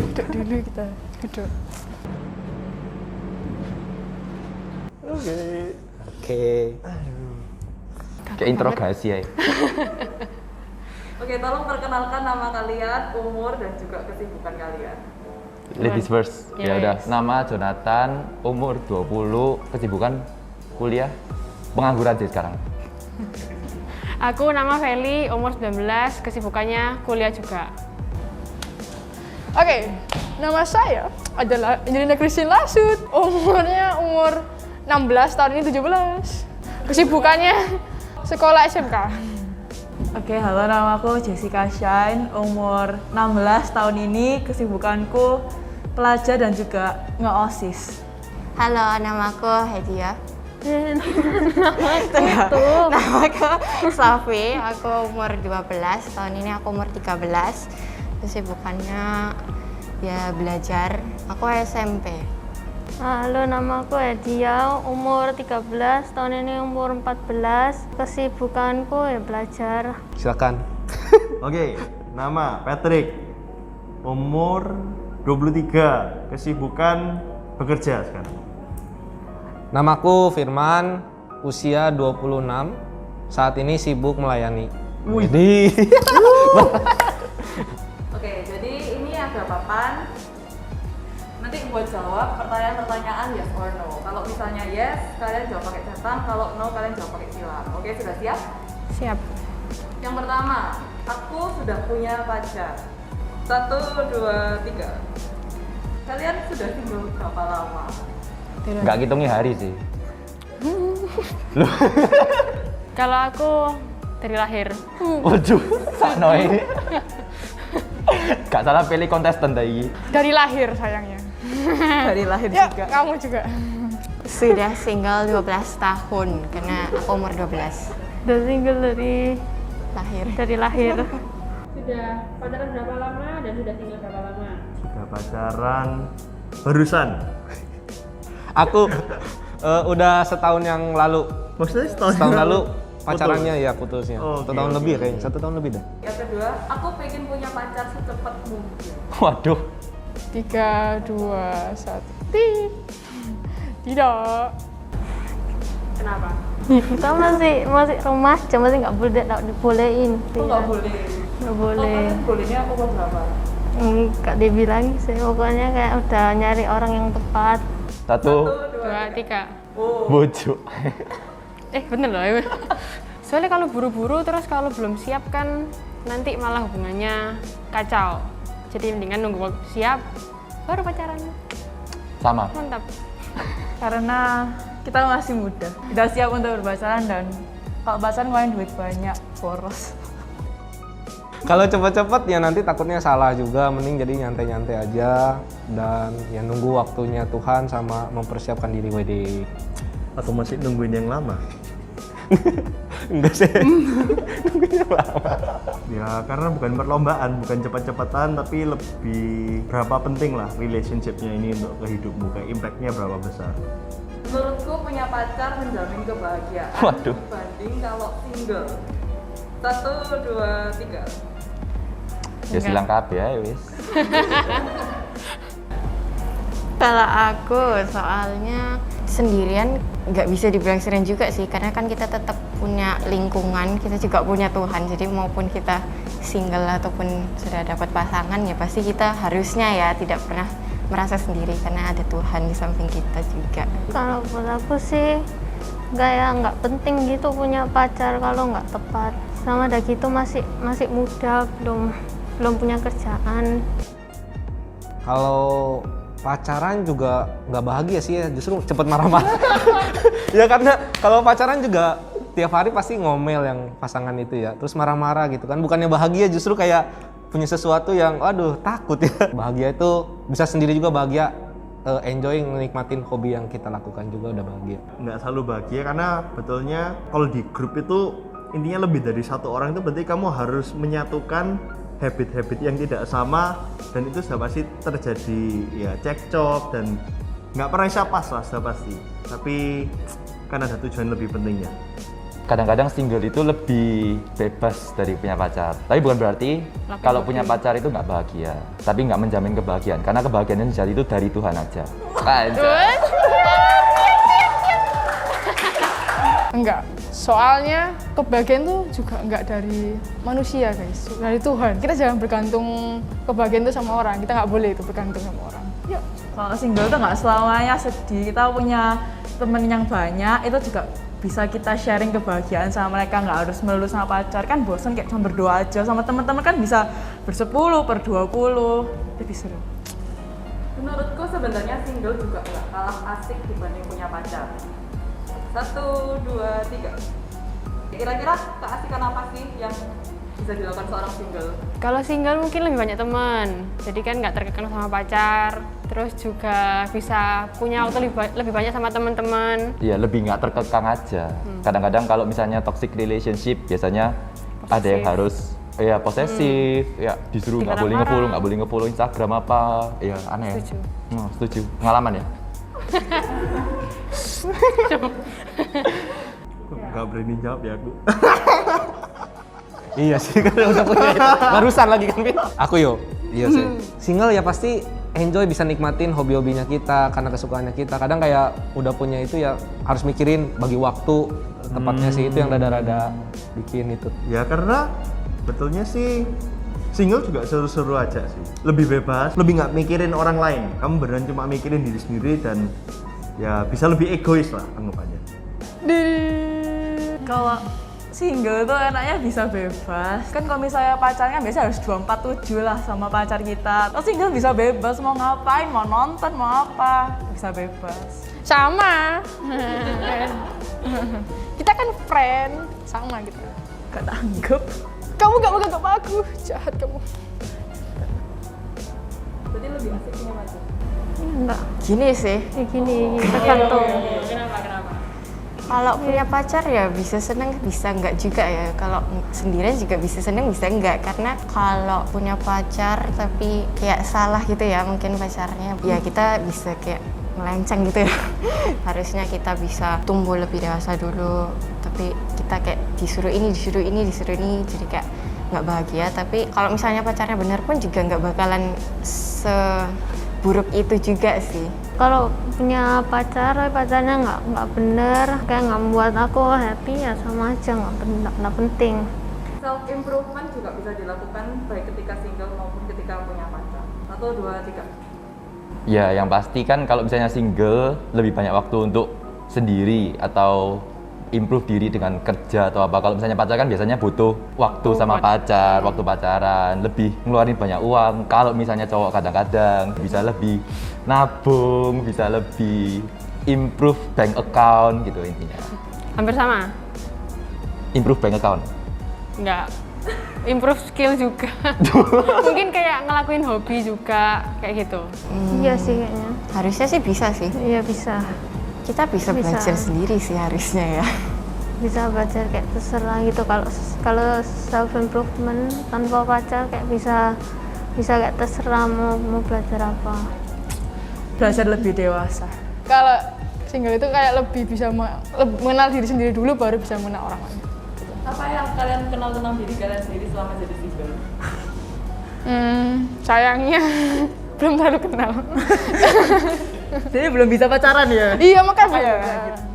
Duduk dulu kita. Duduk. Oke. Kayak interogasi ya. Oke, tolong perkenalkan nama kalian, umur, dan juga kesibukan kalian. Ladies first. Ya udah, nama Jonathan, umur 20, kesibukan kuliah, pengangguran sih sekarang. Aku nama Feli, umur 19, kesibukannya kuliah juga. Oke, nama saya adalah Angelina Christine Lasut. Umurnya 16, tahun ini 17. Kesibukannya sekolah SMK. Oke, halo, namaku Jessica Shine, umur 16 tahun ini, kesibukanku pelajar dan juga nge-OSIS. Halo, namaku Hedia. Namaku Safi, aku umur 12, tahun ini aku umur 13. Kesibukannya ya belajar, aku SMP. Halo, namaku Hedia, umur 13, tahun ini umur 14. Kesibukanku ya belajar. Silakan. Oke, nama Patrick, umur 23, kesibukan bekerja sekarang. Namaku Firman, usia 26, saat ini sibuk melayani. Widih. Oke, jadi ini ada papan. Nanti buat jawab pertanyaan-pertanyaan yes or no. Kalau misalnya yes, kalian jawab pakai catatan. Kalau no, kalian jawab pakai silang. Oke, sudah siap? Siap. Yang pertama, aku sudah punya pacar. 1, 2, 3. Kalian sudah single berapa lama? Nggak ngitungin hari sih. Kalau aku dari lahir. Waduh, sakno ini. Gak salah pilih kontestan tadi. Dari lahir sayangnya. Dari lahir Ya, juga. kamu juga. Sudah single 12 tahun, karena aku umur 12. Udah single dari Lahir. lahir. Sudah pacaran berapa lama dan sudah single berapa lama? Sudah pacaran barusan. Aku udah setahun yang lalu. Maksudnya setahun Lalu pacarannya ya putusnya. Oh, 1 tahun oke, lebih oke. kayaknya, 1 tahun lebih dah. Yang kedua, aku pengen punya pacar secepat mungkin. Waduh. 3, 2, 1. Tidak. Kenapa? Kita masih remaja, masih nggak dibolehin. Aku nggak boleh. Nggak Oh, boleh. kalian bolehnya aku buat berapa? Nggak dibilang sih, pokoknya kayak udah nyari orang yang tepat. 1, 2, 3. Oh, bujuk. Bener loh. Soalnya kalau buru-buru terus kalau belum siap kan nanti malah hubungannya kacau. Jadi mendingan nunggu waktu siap baru pacaran. Sama. Mantap. karena kita masih muda. Tidak siap untuk berpacaran dan kalau pacaran ngeluarin duit banyak, boros. Kalau cepet-cepet ya nanti takutnya salah juga, mending jadi nyantai-nyantai aja dan ya nunggu waktunya Tuhan sama mempersiapkan diri WD. Atau masih nungguin yang lama? Enggak sih. Nungguin yang lama. Ya karena bukan perlombaan, bukan cepat-cepatan, tapi lebih berapa penting lah relationship-nya ini untuk kehidupanmu, kayak impact-nya berapa besar. Menurutku punya pacar menjamin kebahagiaan. Waduh. Dibanding kalau single. 1, 2, 3. Ya silang kabeh ya wis. Kalau aku soalnya sendirian nggak bisa dibilang sering juga sih, karena kan kita tetap punya lingkungan, kita juga punya Tuhan. Jadi maupun kita single ataupun sudah dapat pasangan ya pasti kita harusnya ya tidak pernah merasa sendiri karena ada Tuhan di samping kita juga. Kalau buat aku sih nggak penting gitu punya pacar kalau nggak tepat. Sama ada gitu masih muda, belum punya kerjaan. Kalau pacaran juga nggak bahagia sih ya, justru cepet marah-marah. Ya karena kalau pacaran juga tiap hari pasti ngomel yang pasangan itu ya, terus marah-marah gitu kan, bukannya bahagia, justru kayak punya sesuatu yang aduh takut ya. Bahagia itu bisa sendiri juga bahagia, enjoy menikmatin hobi yang kita lakukan juga udah bahagia. Nggak selalu bahagia karena betulnya kalau di grup itu intinya lebih dari satu orang, itu berarti kamu harus menyatukan habit-habit yang tidak sama, dan itu sudah pasti terjadi ya cekcok dan nggak pernah bisa pas lah, sudah pasti. Tapi kan ada tujuan lebih pentingnya. kadang-kadang single itu lebih bebas dari punya pacar. Tapi bukan berarti kalau punya pacar itu nggak bahagia. Tapi nggak menjamin kebahagiaan, karena kebahagiaan yang sejati itu dari Tuhan aja. Enggak, soalnya kebahagiaan tuh juga enggak dari manusia guys, dari Tuhan. Kita jangan bergantung kebahagiaan itu sama orang, kita nggak boleh itu bergantung sama orang. Yuk. Kalau single tuh nggak selamanya sedih. Kita punya temen yang banyak, itu juga bisa kita sharing kebahagiaan sama mereka, nggak harus melulu sama pacar. Kan bosan kayak cuma berdua aja, sama teman-teman kan bisa bersepuluh, ber-20, lebih seru. Menurutku sebenarnya single juga nggak kalah asik dibanding punya pacar. 1, 2, 3. Kira-kira keasikan apa sih yang bisa dilakukan seorang single? Kalau single mungkin lebih banyak teman, jadi kan nggak terkekang sama pacar, terus juga bisa punya waktu lebih banyak sama teman-teman. Iya, lebih nggak terkekang aja. Kadang-kadang kalau misalnya toxic relationship, biasanya ada yang harus posesif, ya disuruh nggak boleh nge-follow Instagram apa, ya aneh. Setuju. Setuju. Pengalaman ya? Gak berani jawab ya aku. Iya sih, kan udah punya itu. Barusan lagi kan, Vin? Aku yo. Iya sih. Single ya pasti enjoy, bisa nikmatin hobi-hobinya kita karena kesukaannya kita. Kadang kayak udah punya itu ya harus mikirin bagi waktu tepatnya sih, itu yang rada-rada bikin itu. Ya karena betulnya sih single juga seru-seru aja sih. Lebih bebas, lebih nggak mikirin orang lain. Kamu beneran cuma mikirin diri sendiri dan ya bisa lebih egois lah anggapannya. Kalau single tuh enaknya bisa bebas. Kan kalau misalnya pacarnya biasanya harus 24/7 lah sama pacar kita. Kalau single bisa bebas, mau ngapain, mau nonton, mau apa, bisa bebas. Sama. Kita kan friend, sama gitu. Gak tanggep. Kamu gak menganggap aku, jahat kamu. Berarti lebih asik punya pacar. Enggak, Gini sih, kayak gini tergantung. kalau punya pacar ya bisa seneng, bisa enggak juga ya. Kalau sendirian juga bisa seneng, bisa enggak. Karena kalau punya pacar tapi kayak salah gitu ya mungkin pacarnya, ya kita bisa kayak melenceng gitu ya. Harusnya kita bisa tumbuh lebih dewasa dulu. Tapi kita kayak disuruh ini, jadi kayak nggak bahagia. Tapi kalau misalnya pacarnya benar pun juga nggak bakalan seburuk itu juga sih. Kalau punya pacar, pacarnya nggak bener, kayak nggak membuat aku happy, ya sama aja, nggak penting. Self improvement juga bisa dilakukan baik ketika single maupun ketika punya pacar. 1, 2, 3. Ya, yang pasti kan kalau misalnya single lebih banyak waktu untuk sendiri atau improve diri dengan kerja atau apa. Kalau misalnya pacar kan biasanya butuh waktu sama pacar, waktu pacaran, lebih ngeluarin banyak uang. Kalau misalnya cowok kadang-kadang bisa lebih nabung, bisa lebih improve bank account gitu intinya. Hampir sama? Improve bank account. Enggak. Improve skill juga. Mungkin kayak ngelakuin hobi juga, kayak gitu. Iya sih kayaknya. Harusnya sih bisa sih. Iya bisa. Kita bisa belajar sendiri sih harusnya ya. Bisa belajar kayak terserah gitu. Kalau self improvement tanpa pacar kayak bisa kayak terserah mau belajar apa. Belajar lebih dewasa. Kalau single itu kayak lebih bisa mengenal diri sendiri dulu baru bisa mengenal orang lain. Apa yang kalian kenal tentang diri kalian sendiri selama jadi single? Sayangnya belum terlalu kenal. Jadi belum bisa pacaran ya? Iya, makanya.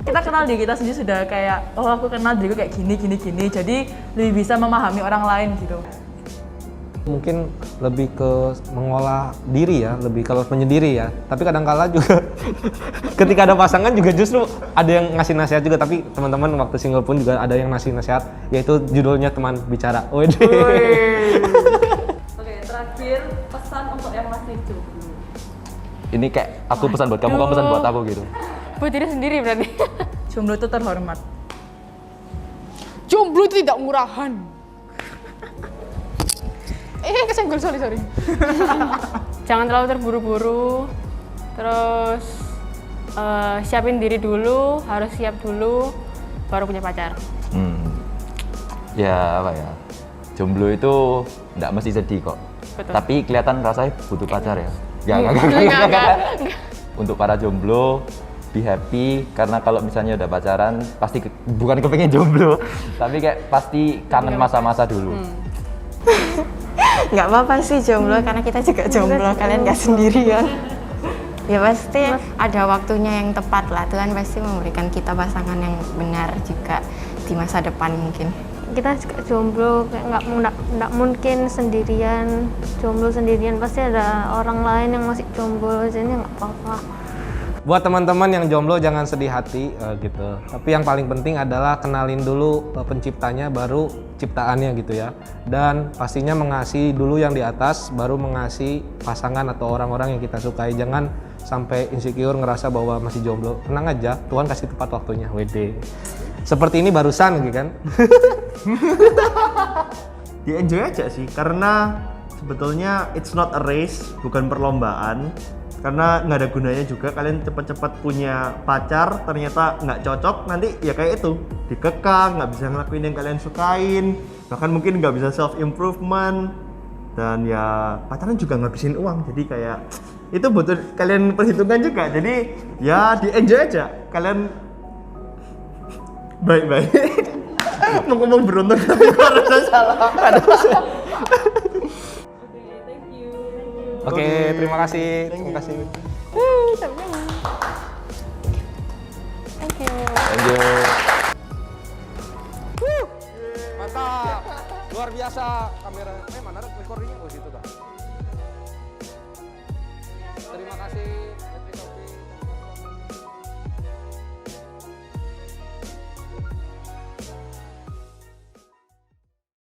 Kita kenal diri kita sendiri sudah kayak, oh aku kenal diriku kayak gini. Jadi lebih bisa memahami orang lain gitu. Mungkin lebih ke mengolah diri ya, lebih kalau menyendiri ya. Tapi kadang-kala juga ketika ada pasangan juga justru ada yang ngasih nasihat juga. Tapi teman-teman waktu single pun juga ada yang ngasih nasihat, yaitu judulnya teman bicara. Oke, terakhir pesan untuk yang masih jomblo. Ini kayak aku pesan buat kamu, kamu pesan buat aku gitu. Buat diri sendiri berarti. Jomblo itu terhormat. Jomblo itu tidak murahan. Kesenggol, sorry. Jangan terlalu terburu-buru. Terus siapin diri dulu, harus siap dulu, baru punya pacar. Ya apa ya, jomblo itu nggak mesti sedih kok. Betul. Tapi kelihatan rasanya butuh pacar ya. Enggak. Untuk para jomblo, be happy, karena kalau misalnya udah pacaran pasti bukan kepengen jomblo tapi kayak pasti kangen masa-masa dulu. Nggak apa-apa sih jomblo, karena kita juga jomblo, kalian nggak sendirian. Ya pasti ada waktunya yang tepat lah, Tuhan pasti memberikan kita pasangan yang benar juga di masa depan mungkin. Kita juga jomblo, kayak nggak mungkin sendirian. Jomblo sendirian pasti ada orang lain yang masih jomblo, jadi nggak apa-apa. Buat teman-teman yang jomblo jangan sedih hati gitu. Tapi yang paling penting adalah kenalin dulu penciptanya, baru ciptaannya gitu ya. Dan pastinya mengasihi dulu yang di atas, baru mengasihi pasangan atau orang-orang yang kita sukai. Jangan sampai insecure ngerasa bahwa masih jomblo. Tenang aja, Tuhan kasih tepat waktunya. Wede. Seperti ini barusan gitu kan. Di-enjoy aja sih, karena sebetulnya it's not a race, bukan perlombaan. Karena nggak ada gunanya juga kalian cepat-cepat punya pacar, ternyata nggak cocok, nanti ya kayak itu, dikekang, nggak bisa ngelakuin yang kalian sukain, bahkan mungkin nggak bisa self improvement, dan ya pacaran juga ngabisin uang, jadi kayak itu butuh kalian perhitungkan juga. Jadi ya di-enjoy aja, kalian baik-baik. Mau ngomong beruntung tapi kok rasa salah. Oke, terima kasih. Terima kasih. Thank you. Mantap. Luar biasa kamera. Mana recordingnya? Oh, situ, Kak.